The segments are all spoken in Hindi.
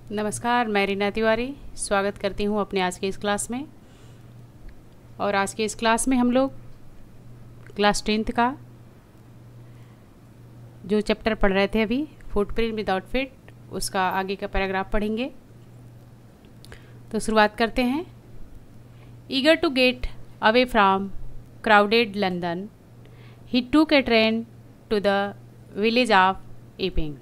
नमस्कार, मैं रीना तिवारी स्वागत करती हूँ अपने आज के इस क्लास में। और आज के इस क्लास में हम लोग क्लास 10th का जो चैप्टर पढ़ रहे थे अभी, फुटप्रिंट विदाउट फीट, उसका आगे का पैराग्राफ पढ़ेंगे। तो शुरुआत करते हैं। Eager to get away from crowded London, he took a train to the village of Epping,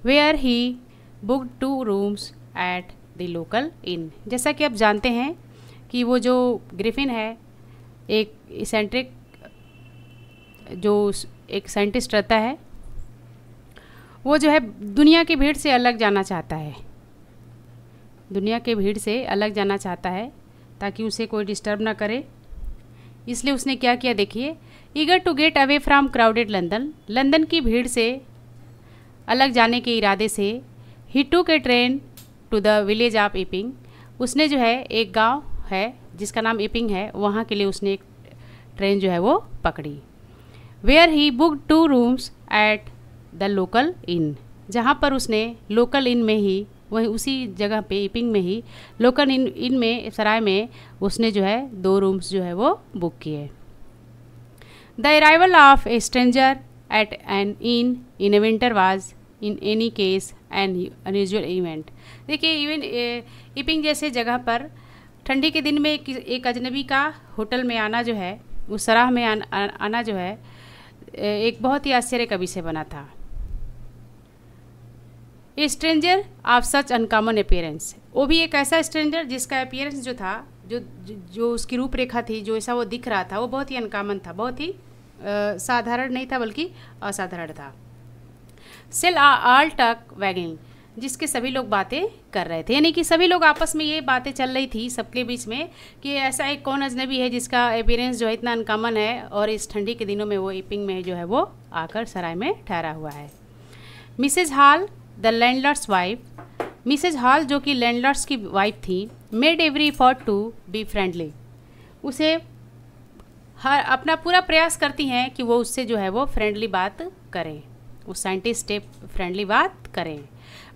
where he booked 2 rooms at the local inn. जैसा कि आप जानते हैं कि वो जो ग्रिफिन है, एक इसेंट्रिक जो एक साइंटिस्ट रहता है, वो जो है दुनिया की भीड़ से अलग जाना चाहता है। दुनिया के भीड़ से अलग जाना चाहता है ताकि उसे कोई डिस्टर्ब ना करे। इसलिए उसने क्या किया, देखिए, eager to get away from crowded London, London की भीड़ से अलग जाने के इरादे से ही took a train to the village of Epping, उसने जो है एक गांव है जिसका नाम ईपिंग है, वहाँ के लिए उसने एक ट्रेन जो है वो पकड़ी। Where he booked 2 rooms at the local inn, जहाँ पर उसने लोकल इन में ही, वहीं उसी जगह पे ईपिंग में ही लोकल इन में, सराय में उसने जो है 2 रूम्स जो है वो बुक किए। The arrival of a stranger at an inn a winter was in any case an unusual event. देखिए, इवन ईपिंग जैसे जगह पर ठंडी के दिन में एक अजनबी का होटल में आना जो है, उस सराह में आना जो है, एक बहुत ही आश्चर्य का विषय बना था। ए stranger of such uncommon appearance, वो भी एक ऐसा स्ट्रेंजर जिसका अपीयरेंस जो था, जो उसकी रूपरेखा थी, जो ऐसा वो दिख रहा था, वो बहुत ही अनकॉमन था, बहुत ही साधारण नहीं था बल्कि असाधारण था। सेल आल टक वैगिंग, जिसके सभी लोग बातें कर रहे थे, यानी कि सभी लोग आपस में ये बातें चल रही थी सबके बीच में कि ऐसा एक कौन अजनबी है जिसका अपीयरेंस जो है इतना अनकॉमन है और इस ठंडी के दिनों में वो ईपिंग में जो है वो आकर सराय में ठहरा हुआ है। Mrs Hall the landlord's wife, Mrs Hall जो कि लैंडलॉर्ड्स की वाइफ थी, made every effort to be friendly, उसे हर अपना पूरा प्रयास करती हैं कि वो उससे जो है वो फ्रेंडली बात करें, उस साइंटिस्ट से फ्रेंडली बात करें।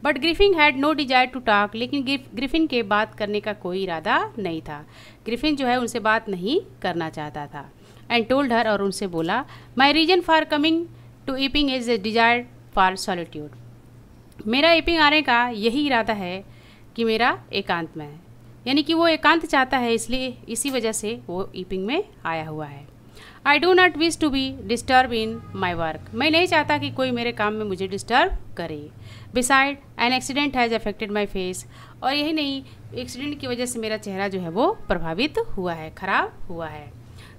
But Griffin had no desire to talk, लेकिन ग्रिफिन के बात करने का कोई इरादा नहीं था। ग्रिफिन जो है उनसे बात नहीं करना चाहता था। एंड टोल्ड हर, और उनसे बोला, my reason for coming to Epping is a desire for solitude, मेरा ईपिंग आने का यही इरादा है कि मेरा एकांत में है, यानी कि वो एकांत चाहता है, इसलिए इसी वजह से वो ईपिंग में आया हुआ है। I do not wish to be disturb in my work, मैं नहीं चाहता कि कोई मेरे काम में मुझे डिस्टर्ब करे। Beside an accident has affected my face, और यही नहीं, एक्सीडेंट की वजह से मेरा चेहरा जो है वो प्रभावित हुआ है, ख़राब हुआ है।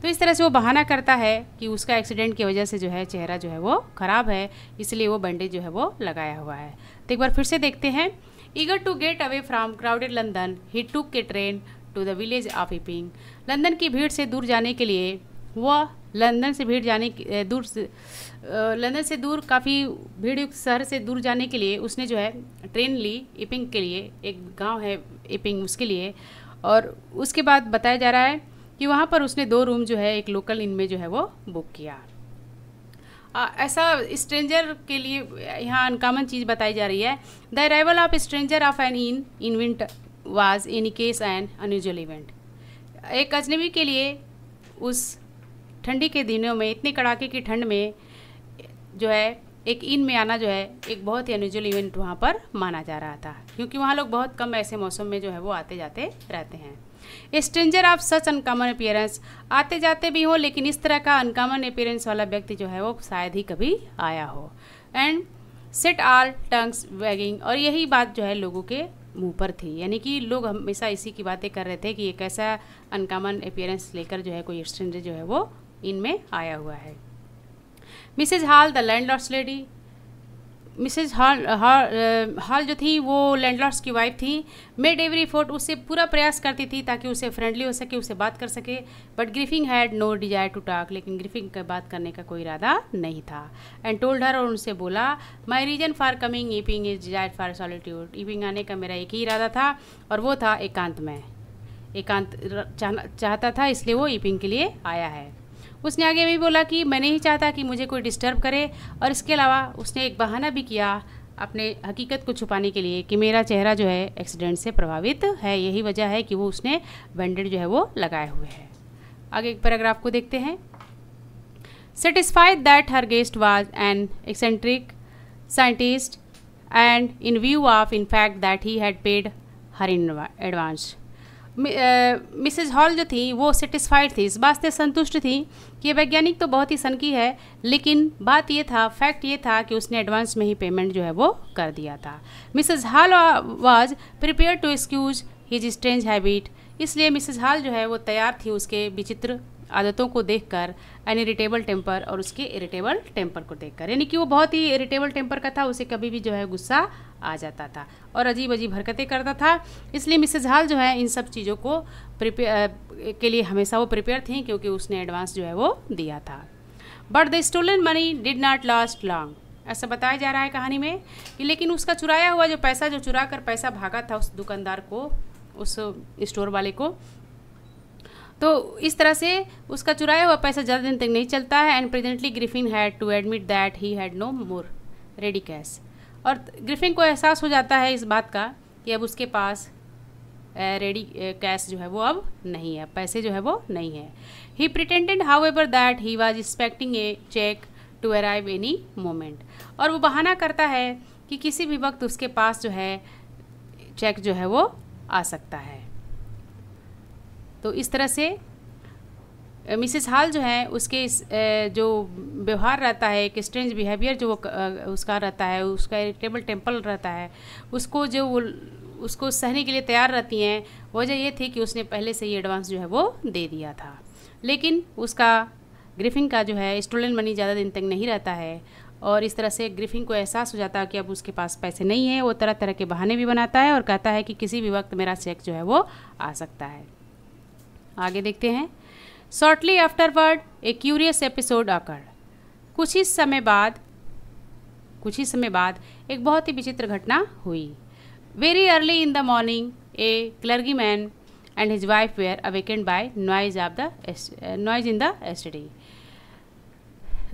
तो इस तरह से वो बहाना करता है कि उसका एक्सीडेंट की वजह से जो है चेहरा जो है वो ख़राब है, इसलिए वो बैंडेज जो है वो लगाया हुआ है। तो एक बार फिर से देखते हैं। Eager to get away from crowded London, he took a train to the village of Epping, London की भीड़ से दूर जाने के लिए वह लंदन से दूर काफ़ी भीड़ युक्त शहर से दूर जाने के लिए उसने जो है ट्रेन ली ईपिंग के लिए, एक गांव है ईपिंग उसके लिए। और उसके बाद बताया जा रहा है कि वहाँ पर उसने 2 रूम जो है एक लोकल इन में जो है वो बुक किया। ऐसा स्ट्रेंजर के लिए यहाँ अनकॉमन चीज़ बताई जा रही है। The arrival of stranger of an inn winter was in case an unusual event, एक अजनबी के लिए उस ठंडी के दिनों में, इतनी कड़ाके की ठंड में जो है एक इन में आना जो है एक बहुत ही अनयूजुअल इवेंट वहाँ पर माना जा रहा था, क्योंकि वहाँ लोग बहुत कम ऐसे मौसम में जो है वो आते जाते रहते हैं। ए stranger of such uncommon appearance, आते जाते भी हो लेकिन इस तरह का अनकॉमन अपीयरेंस वाला व्यक्ति जो है वो शायद ही कभी आया हो। And set all tongues waging, और यही बात जो है लोगों के मुंह पर थी, यानी कि लोग हमेशा इसी की बातें कर रहे थे कि एक ऐसा अनकॉमन अपीयरेंस लेकर जो है कोई स्ट्रेंजर जो है वो इनमें आया हुआ है। Mrs Hall the landlord's lady, Mrs Hall जो थी वो लैंडलॉर्ड्स की वाइफ थी। मेड एवरी एफर्ट, उससे पूरा प्रयास करती थी ताकि उसे फ्रेंडली हो सके, उससे बात कर सके। But Griffin had no desire to talk, लेकिन ग्रिफिन का बात करने का कोई इरादा नहीं था। एंड टोल्ड हर, और उनसे बोला, my reason for coming Epping is desire for solitude, Epping आने का मेरा एक ही इरादा था और वो था एकांत में, एकांत चाहता था, इसलिए वो ईपिंग के लिए आया है। उसने आगे भी बोला कि मैं नहीं चाहता कि मुझे कोई डिस्टर्ब करे, और इसके अलावा उसने एक बहाना भी किया अपने हकीकत को छुपाने के लिए कि मेरा चेहरा जो है एक्सीडेंट से प्रभावित है, यही वजह है कि वो उसने बैंडेड जो है वो लगाए हुए है। आगे एक पैराग्राफ को देखते हैं। Satisfied that her guest was an eccentric scientist and in view of in fact that he had paid her in advance. Mrs Hall जो थी वो सेटिस्फाइड थी, इस बात से संतुष्ट थी कि ये वैज्ञानिक तो बहुत ही सनकी है, लेकिन बात ये था, फैक्ट ये था कि उसने एडवांस में ही पेमेंट जो है वो कर दिया था। Mrs Hall was prepare to excuse his strange habit, इसलिए मिसेज हॉल जो है वो तैयार थी उसके विचित्र आदतों को देखकर, एन इरिटेबल टेम्पर, और उसके इरिटेबल टेम्पर को देखकर, यानी कि वो बहुत ही इरिटेबल टेम्पर का था, उसे कभी भी जो है गुस्सा आ जाता था और अजीब अजीब हरकतें करता था। इसलिए मिसेज हॉल जो है इन सब चीज़ों को के लिए हमेशा वो प्रिपेयर थी, क्योंकि उसने एडवांस जो है वो दिया था। But the stolen money did not last long, ऐसा बताया जा रहा है कहानी में कि लेकिन उसका चुराया हुआ जो पैसा, जो चुरा कर पैसा भागा था उस दुकानदार को, उस स्टोर वाले को, तो इस तरह से उसका चुराया हुआ पैसा ज़्यादा दिन तक नहीं चलता है। And presently Griffin had to admit that he had no more ready cash, और ग्रिफिन को एहसास हो जाता है इस बात का कि अब उसके पास रेडी कैश जो है वो अब नहीं है, पैसे जो है वो नहीं है। He pretended however that he was expecting a cheque to arrive any moment, और वो बहाना करता है कि किसी भी वक्त उसके पास जो है चेक जो है वो आ सकता है। तो इस तरह से मिसेस हॉल जो है उसके जो व्यवहार रहता है, एक स्ट्रेंज बिहेवियर जो वो उसका रहता है, उसका इरिटेबल टेम्पर रहता है, उसको जो वो उसको सहने के लिए तैयार रहती हैं। वजह ये थी कि उसने पहले से ही एडवांस जो है वो दे दिया था, लेकिन उसका ग्रिफिन का जो है स्टोलन मनी ज़्यादा दिन तक नहीं रहता है, और इस तरह से ग्रिफिन को एहसास हो जाता है कि अब उसके पास पैसे नहीं है। वो तरह तरह के बहाने भी बनाता है और कहता है कि किसी भी वक्त मेरा चेक जो है वो आ सकता है। आगे देखते हैं। शॉर्टली आफ्टरवर्ड ए क्यूरियस एपिसोड अकर्ड, कुछ ही समय बाद एक बहुत ही विचित्र घटना हुई। Very early in the morning a clergyman and his wife were awakened by noise in the study.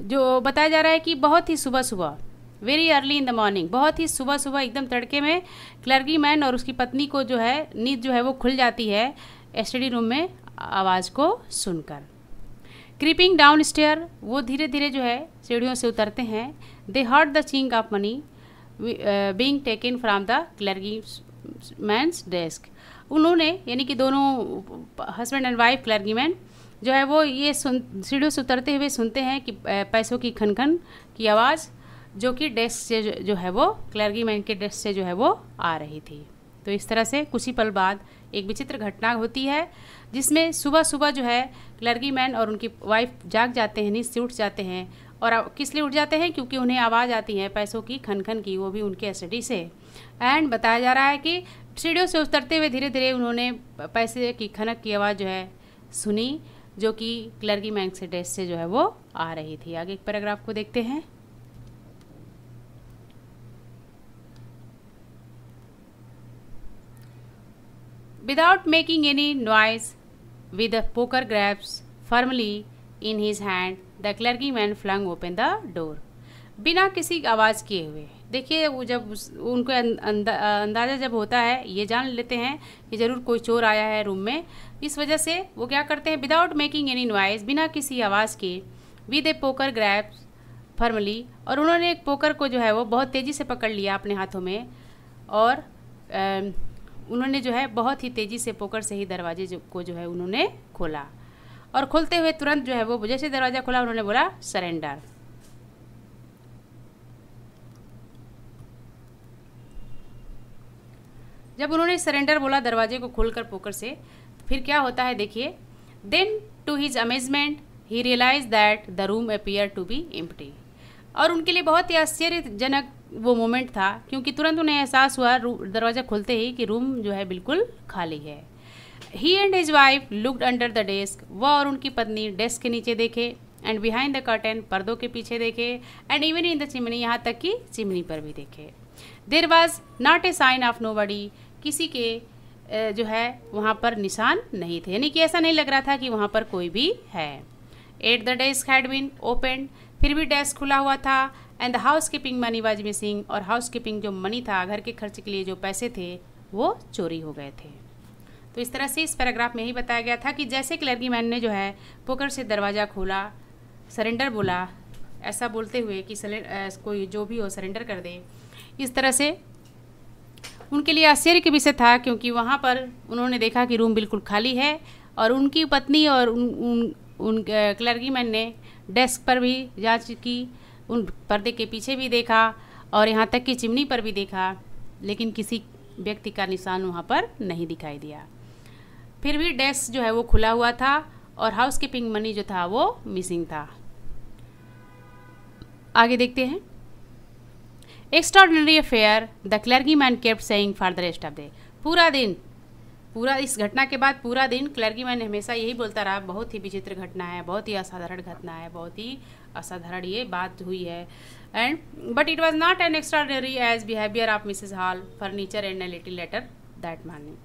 जो बताया जा रहा है कि बहुत ही सुबह, very early in the morning, बहुत ही सुबह एकदम तड़के में क्लर्गीमैन और उसकी पत्नी को जो है नींद जो है वो खुल जाती है स्टडी रूम में आवाज़ को सुनकर। क्रीपिंग डाउन स्टेयर, वो धीरे धीरे जो है सीढ़ियों से उतरते हैं। They heard the chink of money being taken from the clergyman's desk, उन्होंने यानी कि दोनों हस्बैंड एंड वाइफ क्लर्गीमैन जो है वो ये सीढ़ियों से उतरते हुए सुनते हैं कि पैसों की खनखन की आवाज़ जो कि डेस्क से जो है वो क्लर्गीमैन के डेस्क से जो है वो आ रही थी। तो इस तरह से कुछ ही पल बाद एक विचित्र घटना होती है, जिसमें सुबह जो है क्लर्गीमैन और उनकी वाइफ जाग जाते हैं, नींद से उठ जाते हैं। और किस लिए उठ जाते हैं? क्योंकि उन्हें आवाज़ आती है पैसों की खनखन की, वो भी उनके स्टडी से। एंड बताया जा रहा है कि सीढ़ियों से उतरते हुए धीरे धीरे उन्होंने पैसे की खनक की आवाज़ जो है सुनी, जो कि क्लर्गीमैन से डेस्क से जो है वो आ रही थी। आगे एक पैराग्राफ को देखते हैं। Without making any noise, with the poker grabs firmly in his hand, the clergyman flung open the door. बिना किसी आवाज़ किए हुए, देखिए वो जब उनको अंदाज़ा जब होता है, ये जान लेते हैं कि ज़रूर कोई चोर आया है रूम में, इस वजह से वो क्या करते हैं, विदाउट मेकिंग एनी नॉइज़, बिना किसी आवाज़ के, with A poker grabs firmly, और उन्होंने एक पोकर को जो है वो बहुत तेज़ी से पकड़ लिया अपने हाथों में, और उन्होंने जो है बहुत ही तेज़ी से पोकर से ही दरवाजे को जो है उन्होंने खोला, और खोलते हुए तुरंत जो है वो जैसे दरवाज़ा खोला उन्होंने बोला सरेंडर। जब उन्होंने सरेंडर बोला दरवाजे को खोलकर पोकर से, फिर क्या होता है देखिए। Then to his amazement he realize that the room appear to be empty, और उनके लिए बहुत ही आश्चर्यजनक वो मोमेंट था, क्योंकि तुरंत उन्हें एहसास हुआ दरवाज़ा खोलते ही कि रूम जो है बिल्कुल खाली है। He and his wife looked under the desk, वह और उनकी पत्नी डेस्क के नीचे देखे, एंड बिहाइंड द कर्टन, पर्दों के पीछे देखे, and even in the chimney, यहाँ तक कि चिमनी पर भी देखे। There was not a sign of nobody, किसी के जो है वहाँ पर निशान नहीं थे, यानी कि ऐसा नहीं लग रहा था कि वहाँ पर कोई भी है। At the desk had been opened, फिर भी डेस्क खुला हुआ था। And the housekeeping money was missing, और हाउस कीपिंग जो मनी था, घर के खर्च के लिए जो पैसे थे, वो चोरी हो गए थे। तो इस तरह से इस पैराग्राफ में ही बताया गया था कि जैसे क्लर्गीमैन ने जो है पोकर से दरवाज़ा खोला, सरेंडर बोला, ऐसा बोलते हुए कि कोई जो भी हो सरेंडर कर दे, इस तरह से उनके लिए आश्चर्य के विषय था, क्योंकि वहाँ पर उन्होंने देखा कि रूम बिल्कुल खाली है और उनकी पत्नी और उन क्लर्गीमैन ने डेस्क पर भी जांच की, उन पर्दे के पीछे भी देखा और यहाँ तक कि चिमनी पर भी देखा, लेकिन किसी व्यक्ति का निशान वहाँ पर नहीं दिखाई दिया। फिर भी डेस्क जो है वो खुला हुआ था और हाउस कीपिंग मनी जो था वो मिसिंग था। आगे देखते हैं। Extraordinary affair the clergyman kept saying for the rest of day. पूरा इस घटना के बाद पूरा दिन क्लर्गीमैन हमेशा यही बोलता रहा, बहुत ही विचित्र घटना है, बहुत ही असाधारण घटना है, बहुत ही असाधारण ये बात हुई है। And but it was not an extraordinary as behaviour of Mrs Hall, furniture and a little later that morning.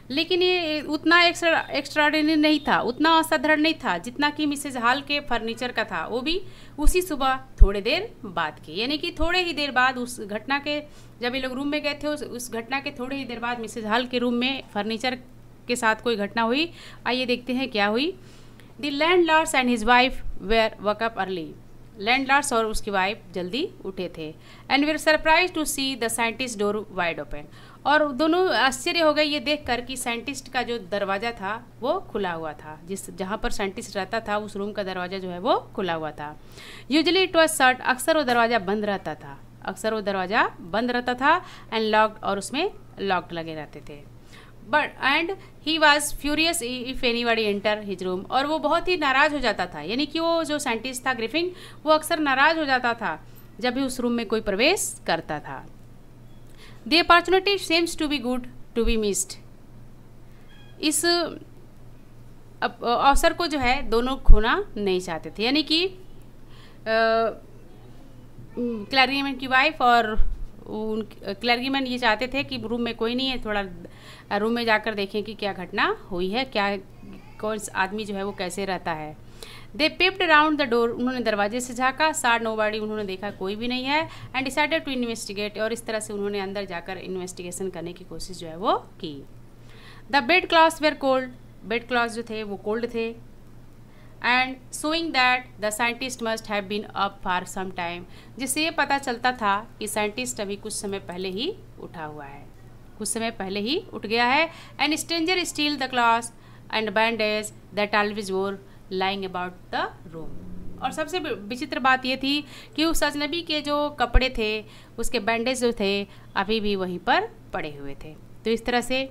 लेकिन ये उतना एक्स्ट्राऑर्डिनरी नहीं था, उतना असाधारण नहीं था जितना कि मिसेज हॉल के फर्नीचर का था, वो भी उसी सुबह थोड़ी देर बाद की, यानी कि थोड़े ही देर बाद उस घटना के, जब ये लोग रूम में गए थे उस घटना के थोड़े ही देर बाद मिसेज हॉल के रूम में फर्नीचर के साथ कोई घटना हुई। आइए देखते हैं क्या हुई। The landlord's and his wife were woke up early. Landlord's और उसकी वाइफ जल्दी उठे थे। And were surprise to see the scientist door wide open, और दोनों आश्चर्य हो गए ये देखकर कि साइंटिस्ट का जो दरवाज़ा था वो खुला हुआ था, जहाँ पर साइंटिस्ट रहता था उस रूम का दरवाज़ा जो है वो खुला हुआ था। यूजुअली इट वाज शट, अक्सर वो दरवाज़ा बंद रहता था, एंड लॉक्ड, और उसमें लॉक्ड लगे रहते थे। But and he was furious if anybody enter his room, और वो बहुत ही नाराज़ हो जाता था, यानी कि वो जो साइंटिस्ट था ग्रिफिन, वो अक्सर नाराज़ हो जाता था जब भी उस रूम में कोई प्रवेश करता था। The opportunity seems to be good to be missed. इस अवसर को जो है दोनों खोना नहीं चाहते थे, यानी कि क्लर्गीमैन की वाइफ और क्लर्गीमैन ये चाहते थे कि रूम में कोई नहीं है, थोड़ा रूम में जाकर देखें कि क्या घटना हुई है, क्या कौन आदमी जो है वो कैसे रहता है। दे पेप्ड अराउंड द डोर, उन्होंने दरवाजे से झाँका, सार नोबॉडी, उन्होंने देखा कोई भी नहीं है। एंड डिसाइडेड टू इन्वेस्टिगेट, और इस तरह से उन्होंने अंदर जाकर इन्वेस्टिगेशन करने की कोशिश जो है वो की। The bed clothes were cold, bed clothes जो थे वो कोल्ड थे। And showing that the scientist must have been up for some time, जिससे ये पता चलता था कि साइंटिस्ट अभी कुछ समय पहले ही उठा हुआ है, कुछ समय पहले ही उठ गया है। And stranger steel the clothes and bandage that always वोर लाइंग अबाउट द रूम, और सबसे विचित्र बात ये थी कि उस अजनबी के जो कपड़े थे, उसके बैंडेज जो थे, अभी भी वहीं पर पड़े हुए थे। तो इस तरह से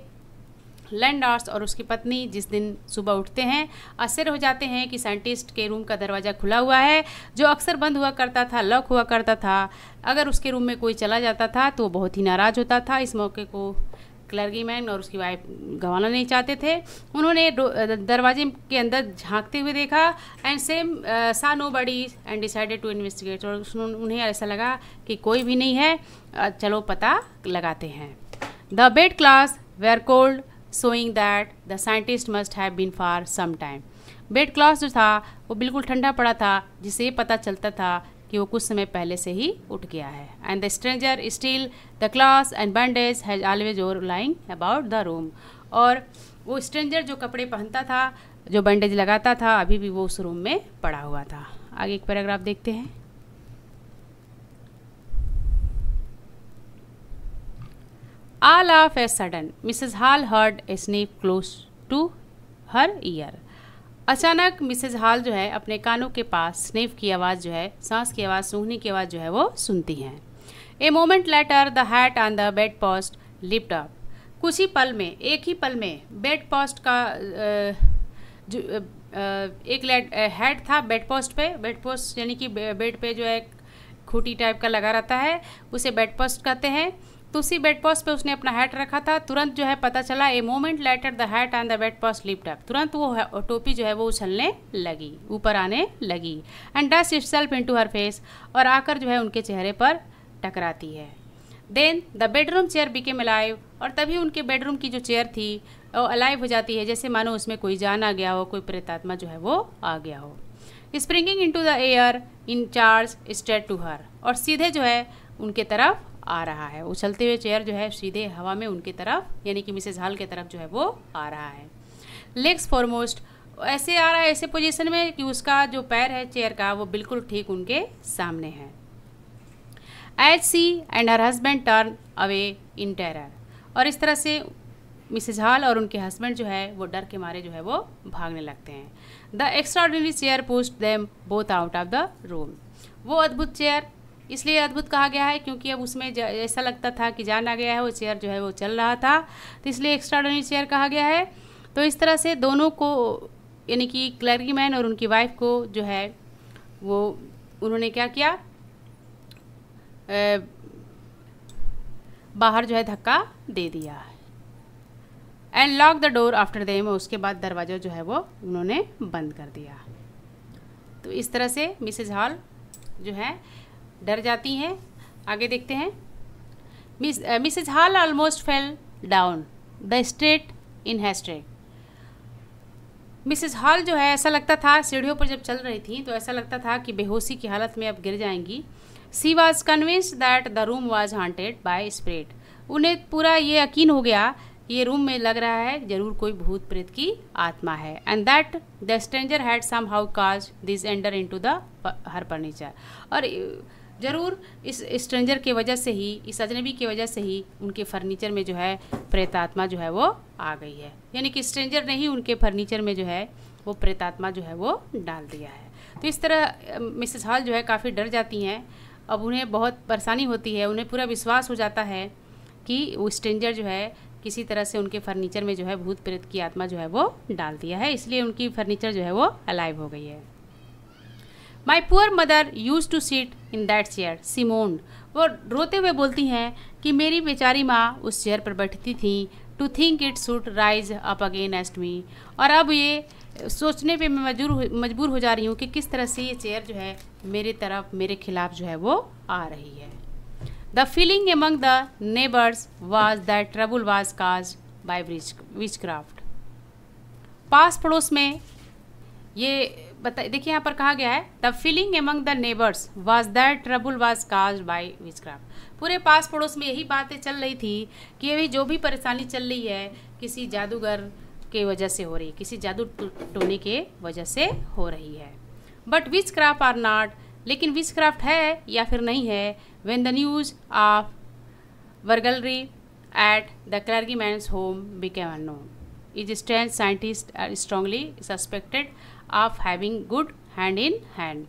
लैंडलॉर्ड्स और उसकी पत्नी जिस दिन सुबह उठते हैं, आश्चर्य हो जाते हैं कि साइंटिस्ट के रूम का दरवाज़ा खुला हुआ है, जो अक्सर बंद हुआ करता था, लॉक हुआ करता था। अगर उसके रूम में कोई चला जाता था तो बहुत ही नाराज़ होता था। इस मौके को क्लर्गीमैन और उसकी वाइफ गंवाना नहीं चाहते थे। उन्होंने दरवाजे के अंदर झांकते हुए देखा, and same saw nobody and decided to investigate, और उन्हें ऐसा लगा कि कोई भी नहीं है, चलो पता लगाते हैं। The bed clothes were cold showing that the scientist must have been for some time. Bed cloth जो था वो बिल्कुल ठंडा पड़ा था, जिससे ये पता चलता था कि वो कुछ समय पहले से ही उठ गया है। And the stranger steel the clothes and bandage has always over lying about the room, और वो स्ट्रेंजर जो कपड़े पहनता था, जो बैंडेज लगाता था, अभी भी वो उस रूम में पड़ा हुआ था। आगे एक पैराग्राफ देखते हैं। All of a sudden, Mrs. Hall heard a sniff close to her ear. अचानक मिसेज हॉल जो है अपने कानों के पास स्निफ की आवाज़ जो है, सांस की आवाज़, सूंघने की आवाज़ जो है वो सुनती हैं। A moment later the hat on the bedpost lift up. कुछ ही पल में, एक ही पल में बेड पोस्ट का जो एक हेड था बेड पोस्ट पे, बेड पोस्ट यानी कि बेड पे जो है खूटी टाइप का लगा रहता है, उसे बेड पोस्ट कहते हैं। तो उसी बेड पोस्ट पे उसने अपना हैट रखा था। तुरंत जो है पता चला, a moment later the hat on the bedpost lift up, तुरंत वो टोपी जो है वो उछलने लगी, ऊपर आने लगी। And dust itself into her face, और आकर जो है उनके चेहरे पर टकराती है। Then the bedroom chair became alive, और तभी उनके बेडरूम की जो चेयर थी वो अलाइव हो जाती है, जैसे मानो उसमें कोई जान आ गया हो, कोई प्रेतात्मा जो है वो आ गया हो। Springing into the air in charge straight to her, और सीधे जो है उनके तरफ आ रहा है। उछलते हुए चेयर जो है सीधे हवा में उनके तरफ यानी कि मिसेज हॉल के तरफ जो है वो आ रहा है। लेग्स फॉरमोस्ट, ऐसे आ रहा है ऐसे पोजीशन में कि उसका जो पैर है चेयर का वो बिल्कुल ठीक उनके सामने है। As she and her husband turn away in terror, और इस तरह से मिसेज हॉल और उनके हस्बैंड जो है वो डर के मारे जो है वो भागने लगते हैं। The extraordinary chair pushed them both out of the room, वो अद्भुत चेयर इसलिए अद्भुत कहा गया है क्योंकि अब उसमें ऐसा लगता था कि जान आ गया है, वो चेयर जो है वो चल रहा था, तो इसलिए एक्स्ट्राऑर्डिनरी चेयर कहा गया है। तो इस तरह से दोनों को यानी कि क्लर्जीमैन और उनकी वाइफ को जो है वो उन्होंने क्या किया, बाहर जो है धक्का दे दिया and lock the door after them, उसके बाद दरवाज़ा जो है वो उन्होंने बंद कर दिया। तो इस तरह से मिसेज हॉल जो है डर जाती हैं। आगे देखते हैं। Mrs Hall almost fell down the straight in hysterics, Mrs Hall जो है ऐसा लगता था सीढ़ियों पर जब चल रही थी तो ऐसा लगता था कि बेहोशी की हालत में अब गिर जाएंगी। She was convinced that the room was haunted by spirit, उन्हें पूरा ये यकीन हो गया कि ये रूम में लग रहा है जरूर कोई भूत प्रेत की आत्मा है। And that the stranger had somehow cause this enter into the her furniture, और ज़रूर इस स्ट्रेंजर के वजह से ही, इस अजनबी की वजह से ही उनके फर्नीचर में जो है प्रेतात्मा जो है वो आ गई है, यानी कि स्ट्रेंजर ने ही उनके फर्नीचर में जो है वो प्रेतात्मा जो है वो डाल दिया है। तो इस तरह मिसेस हॉल जो है काफ़ी डर जाती हैं। अब उन्हें बहुत परेशानी होती है, उन्हें पूरा विश्वास हो जाता है कि वो स्ट्रेंजर जो है किसी तरह से उनके फर्नीचर में जो है भूत प्रेत की आत्मा जो है वो डाल दिया है, इसलिए उनकी फर्नीचर जो है वो अलाइव हो गई है। My poor mother use to seat in that chair she moaned, वो रोते हुए बोलती हैं कि मेरी बेचारी माँ उस चेयर पर बैठती थी। To think it should rise up against me, और अब ये सोचने पे मैं मजबूर हो जा रही हूँ कि किस तरह से ये चेयर जो है मेरे तरफ मेरे खिलाफ जो है वो आ रही है। The feeling among the neighbours was that trouble was caused by witchcraft, पास पड़ोस में ये देखिए यहाँ पर कहा गया है the feeling among the neighbours was that trouble was caused by witchcraft, पूरे पास पड़ोस में यही बातें चल रही थी कि अभी जो भी परेशानी चल रही है किसी जादूगर के वजह से हो रही है, किसी जादू टोने के वजह से हो रही है। बट विचक्राफ्ट आर नॉट, लेकिन विचक्राफ्ट है या फिर नहीं है। When the news of burglary at the clergyman's home became unknown, is strange scientist are strongly suspected of having good hand in hand.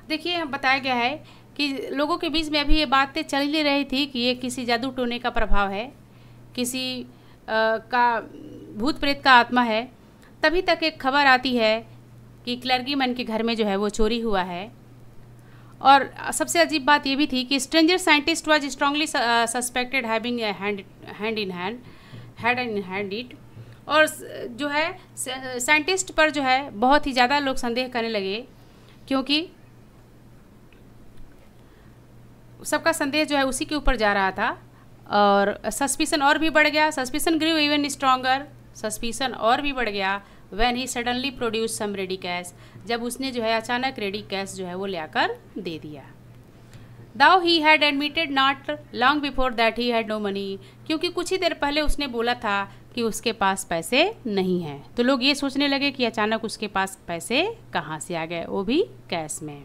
देखिए बताया गया है कि लोगों के बीच में अभी ये बातें चल ही रही थी कि ये किसी जादू टोने का प्रभाव है, किसी का भूत प्रेत का आत्मा है। तभी तक एक खबर आती है कि क्लर्जीमैन के घर में जो है वो चोरी हुआ है, और सबसे अजीब बात ये भी थी कि stranger scientist was strongly suspected having hand in hand it, और जो है साइंटिस्ट पर जो है बहुत ही ज़्यादा लोग संदेह करने लगे, क्योंकि सबका संदेह जो है उसी के ऊपर जा रहा था, और सस्पिशन और भी बढ़ गया। Suspicion grew even stronger, suspicion और भी बढ़ गया when he suddenly produce some ready cash, जब उसने जो है अचानक रेडी कैश जो है वो लाकर दे दिया। Though he had admitted not long before that he had no money, क्योंकि कुछ ही देर पहले उसने बोला था कि उसके पास पैसे नहीं हैं। तो लोग ये सोचने लगे कि अचानक उसके पास पैसे कहाँ से आ गए, वो भी कैश में।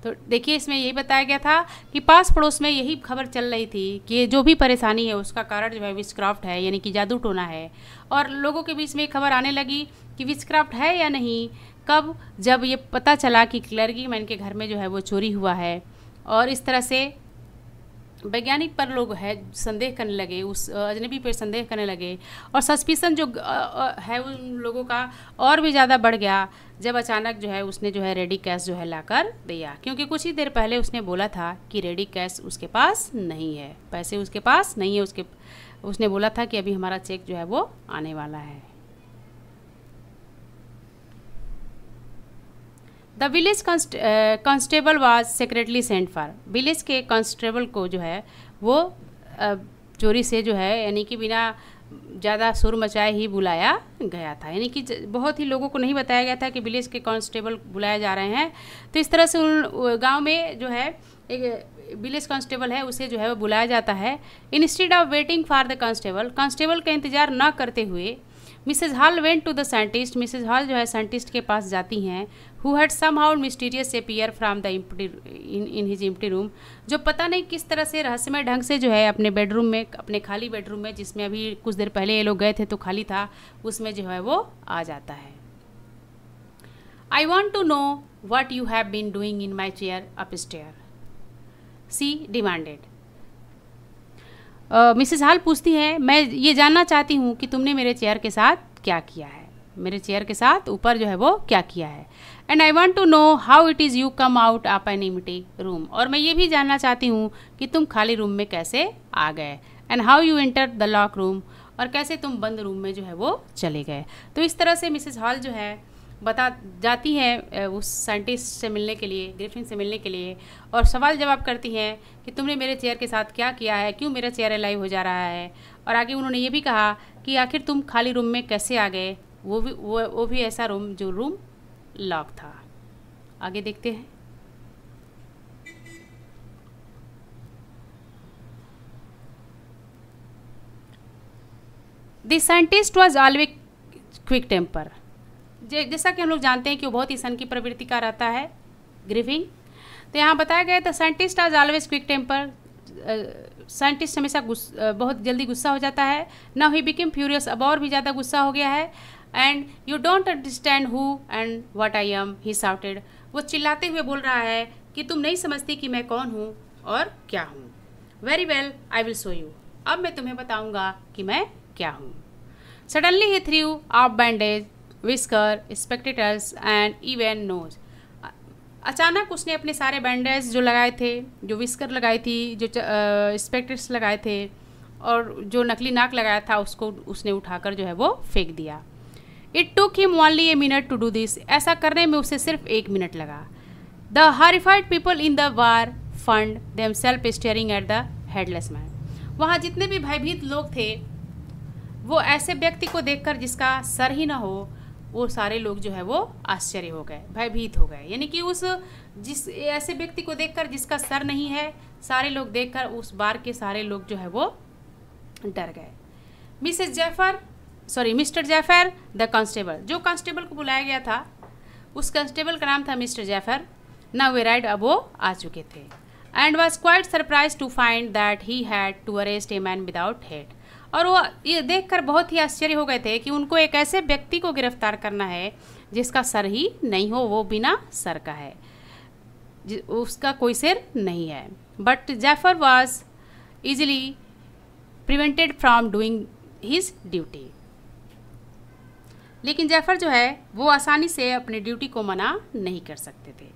तो देखिए इसमें यही बताया गया था कि पास पड़ोस में यही खबर चल रही थी कि जो भी परेशानी है उसका कारण जो है विचक्राफ्ट है, यानी कि जादू टोना है। और लोगों के बीच में खबर आने लगी कि विचक्राफ्ट है या नहीं, कब, जब ये पता चला कि क्लर्जीमैन के घर में जो है वो चोरी हुआ है। और इस तरह से वैज्ञानिक पर लोग है संदेह करने लगे, उस अजनबी पर संदेह करने लगे, और सस्पिशन जो है उन लोगों का और भी ज़्यादा बढ़ गया जब अचानक जो है उसने जो है रेडी कैश जो है लाकर दिया, क्योंकि कुछ ही देर पहले उसने बोला था कि रेडी कैश उसके पास नहीं है, पैसे उसके पास नहीं है। उसने बोला था कि अभी हमारा चेक जो है वो आने वाला है। The village constable was secretly sent for, village के कांस्टेबल को जो है वो चोरी से जो है यानी कि बिना ज़्यादा शोर मचाए ही बुलाया गया था, यानी कि बहुत ही लोगों को नहीं बताया गया था कि विलेज के कांस्टेबल बुलाए जा रहे हैं। तो इस तरह से उन गांव में जो है एक विलेज कांस्टेबल है उसे जो है वो बुलाया जाता है। Instead of waiting for the constable, constable का इंतजार न करते हुए Mrs Hall went to the scientist, Mrs Hall जो है साइंटिस्ट के पास जाती हैं। Who had somehow mysterious appear from the in his empty room, जो पता नहीं किस तरह से रहस्यमय ढंग से जो है अपने बेडरूम में, अपने खाली बेडरूम में, जिसमें अभी कुछ देर पहले ये लोग गए थे तो खाली था, उसमें जो है वो आ जाता है। I want to know what you have been doing in my chair upstair, she demanded. Mrs Hall पूछती है, मैं ये जानना चाहती हूँ कि तुमने मेरे चेयर के साथ क्या किया है, मेरे चेयर के साथ ऊपर जो है वो क्या किया है। And I want to know how it is you come out of an empty room, और मैं ये भी जानना चाहती हूँ कि तुम खाली रूम में कैसे आ गए। And how you enter the lock room, और कैसे तुम बंद रूम में जो है वो चले गए। तो इस तरह से मिसेस हॉल जो है बता जाती है उस साइंटिस्ट से मिलने के लिए, ग्रिफिन से मिलने के लिए, और सवाल जवाब करती हैं कि तुमने मेरे चेयर के साथ क्या किया है, क्यों मेरा चेयर अलाइव हो जा रहा है। और आगे उन्होंने ये भी कहा कि आखिर तुम खाली रूम में कैसे आ गए, वो भी ऐसा रूम जो रूम लॉक था। आगे देखते हैं। The scientist was always quick temper, जैसा कि हम लोग जानते हैं कि वो बहुत ही सन की प्रवृत्ति का रहता है ग्रिफिन। तो यहाँ बताया गया था साइंटिस्ट आज ऑलवेज क्विक टेम्पर, साइंटिस्ट हमेशा बहुत जल्दी गुस्सा हो जाता है। नाउ ही बिकेम फ्यूरियस, अब और भी ज़्यादा गुस्सा हो गया है। And you don't understand who and what I am, he shouted, वो चिल्लाते हुए बोल रहा है कि तुम नहीं समझती कि मैं कौन हूँ और क्या हूँ। Very well I will show you, अब मैं तुम्हें बताऊँगा कि मैं क्या हूँ। Suddenly he threw off bandage, whisker, spectators and even nose, अचानक उसने अपने सारे बैंडेज जो लगाए थे, जो विस्कर लगाई थी, जो स्पेक्टेटर्स लगाए थे और जो नकली नाक लगाया था, उसको उसने उठाकर जो है वो फेंक दिया। It took him only a minute to do this, ऐसा करने में उसे सिर्फ 1 मिनट लगा। The horrified people in the bar found themselves staring at the headless man, वहाँ जितने भी भयभीत लोग थे वो ऐसे व्यक्ति को देखकर जिसका सर ही ना हो, वो सारे लोग जो है वो आश्चर्य हो गए, भयभीत हो गए। यानी कि जिस ऐसे व्यक्ति को देखकर जिसका सर नहीं है, सारे लोग देखकर उस बार के सारे लोग जो है वो डर गए। मिस्टर जैफर द कांस्टेबल, जो कांस्टेबल को बुलाया गया था उस कांस्टेबल का नाम था Mr Jaffer. Now we ride, अब वो आ चुके थे। And was quite surprise to find that he had to arrest a man without head, और वो ये देखकर बहुत ही आश्चर्य हो गए थे कि उनको एक ऐसे व्यक्ति को गिरफ्तार करना है जिसका सर ही नहीं हो, वो बिना सर का है, उसका कोई सिर नहीं है। But Jaffer was easily prevented from doing his duty, लेकिन जैफर जो है वो आसानी से अपने ड्यूटी को मना नहीं कर सकते थे।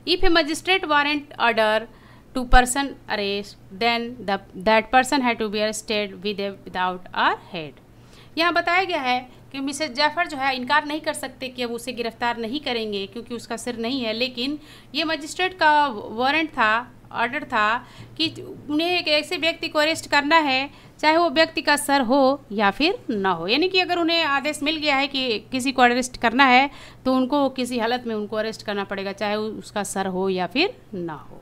If A magistrate warrant order to person arrest, then that person had to be arrested without a head। यहाँ बताया गया है कि मिसेस जैफर जो है इनकार नहीं कर सकते कि अब उसे गिरफ्तार नहीं करेंगे क्योंकि उसका सिर नहीं है, लेकिन ये मजिस्ट्रेट का वारंट था, ऑर्डर था कि उन्हें एक ऐसे व्यक्ति को अरेस्ट करना है चाहे वो व्यक्ति का सर हो या फिर ना हो। यानी कि अगर उन्हें आदेश मिल गया है कि किसी को अरेस्ट करना है तो उनको किसी हालत में उनको अरेस्ट करना पड़ेगा, चाहे उसका सर हो या फिर ना हो।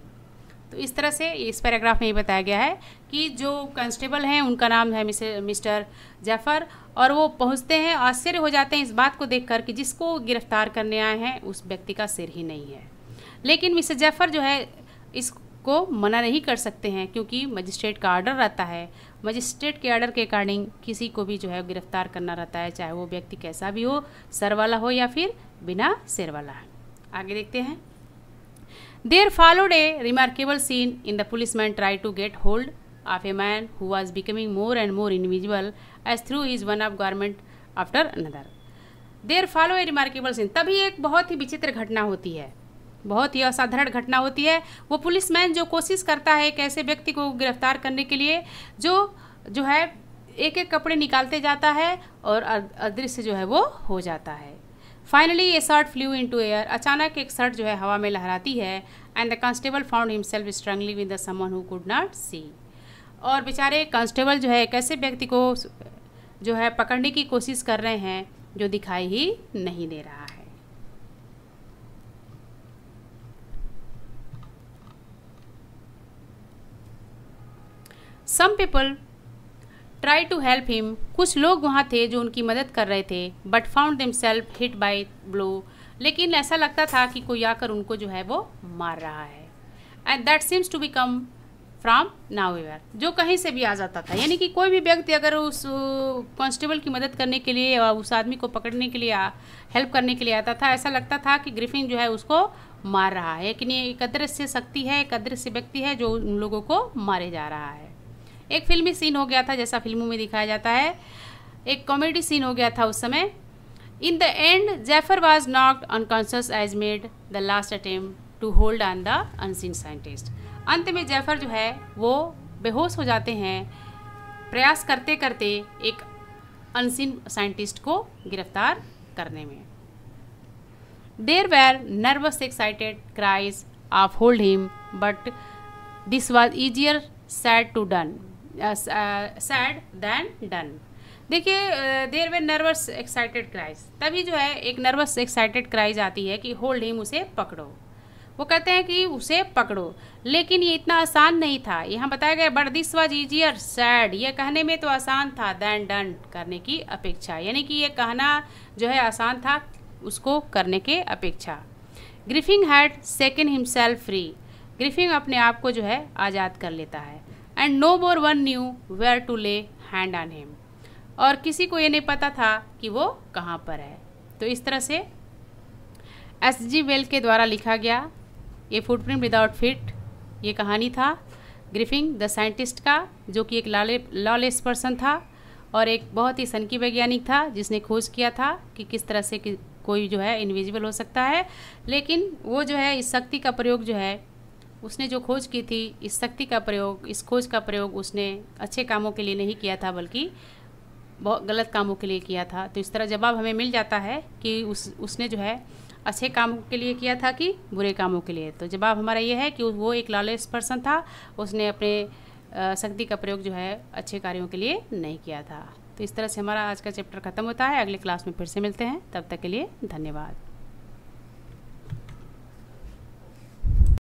तो इस तरह से इस पैराग्राफ में ये बताया गया है कि जो कांस्टेबल हैं उनका नाम है मिस्टर जैफर, और वो पहुंचते हैं, आश्चर्य हो जाते हैं इस बात को देखकर कि जिसको गिरफ्तार करने आए हैं उस व्यक्ति का सिर ही नहीं है। लेकिन मिस्टर जैफर जो है इसको मना नहीं कर सकते हैं क्योंकि मजिस्ट्रेट का ऑर्डर रहता है। मजिस्ट्रेट के ऑर्डर के अकॉर्डिंग किसी को भी जो है गिरफ्तार करना रहता है, चाहे वो व्यक्ति कैसा भी हो, सर वाला हो या फिर बिना सिर वाला। आगे देखते हैं। There followed a remarkable scene in the policeman tried to get hold of a man who was becoming more and more invisible as through his one of garment after another। There followed a remarkable scene, तभी एक बहुत ही विचित्र घटना होती है, बहुत ही असाधारण घटना होती है। वो पुलिसमैन जो कोशिश करता है एक ऐसे व्यक्ति को गिरफ्तार करने के लिए जो है एक एक कपड़े निकालते जाता है और अदृश्य जो है वो हो जाता है। Finally a shirt flew into air, अचानक एक शर्ट जो है हवा में लहराती है। And the constable found himself struggling with the someone who could not see, और बेचारे कांस्टेबल जो है एक ऐसे व्यक्ति को जो है पकड़ने की कोशिश कर रहे हैं जो दिखाई ही नहीं दे रहा है। Some people try to help him, कुछ लोग वहाँ थे जो उनकी मदद कर रहे थे, but found themselves hit by blow, लेकिन ऐसा लगता था कि कोई आकर उनको जो है वो मार रहा है। And that seems to become from nowhere, जो कहीं से भी आ जाता था, यानी कि कोई भी व्यक्ति अगर उस कांस्टेबल की मदद करने के लिए और उस आदमी को पकड़ने के लिए हेल्प करने के लिए आता था, ऐसा लगता था कि ग्रिफिन जो है उसको मार रहा है, लेकिन ये एक अदृश्य शक्ति है, एक अदृश्य व्यक्ति है जो उन लोगों को मारे जा रहा है। एक फिल्मी सीन हो गया था, जैसा फिल्मों में दिखाया जाता है, एक कॉमेडी सीन हो गया था उस समय। In the end Jeffer was knocked unconscious as made the last attempt to hold on the unseen scientist. अंत में जेफर जो है वो बेहोश हो जाते हैं प्रयास करते करते एक अनसीन साइंटिस्ट को गिरफ्तार करने में। There were nervous excited cries of hold him, but this was easier said to done, said than done. देखिए, there were nervous excited cries, तभी जो है एक नर्वस एक्साइटेड क्राइज आती है कि होल्ड हिम, उसे पकड़ो। वो कहते हैं कि उसे पकड़ो, लेकिन ये इतना आसान नहीं था। यहाँ बताया गया but this was easier sad, ये कहने में तो आसान था दैन डन, करने की अपेक्षा, यानी कि ये कहना जो है आसान था उसको करने के अपेक्षा। Griffin had second himself free, Griffin अपने आप को जो है आज़ाद कर लेता है। And no more one knew where to lay hand on him, और किसी को ये नहीं पता था कि वो कहाँ पर है। तो इस तरह से एस.जी. वेल के द्वारा लिखा गया ये फुटप्रिंट विदाउट फिट, ये कहानी था ग्रिफिन द साइंटिस्ट का, जो कि एक लॉलेस पर्सन था और एक बहुत ही सनकी वैज्ञानिक था जिसने खोज किया था कि किस तरह से कोई जो है इनविजिबल हो सकता है। लेकिन वो जो है इस शक्ति का प्रयोग जो है उसने जो खोज की थी, इस शक्ति का प्रयोग, इस खोज का प्रयोग उसने अच्छे कामों के लिए नहीं किया था बल्कि बहुत गलत कामों के लिए किया था। तो इस तरह जवाब हमें मिल जाता है कि उसने जो है अच्छे कामों के लिए किया था कि बुरे कामों के लिए। तो जवाब हमारा ये है कि वो एक लॉलेस पर्सन था, उसने अपने शक्ति का प्रयोग जो है अच्छे कार्यों के लिए नहीं किया था। तो इस तरह से हमारा आज का चैप्टर ख़त्म होता है। अगले क्लास में फिर से मिलते हैं, तब तक के लिए धन्यवाद।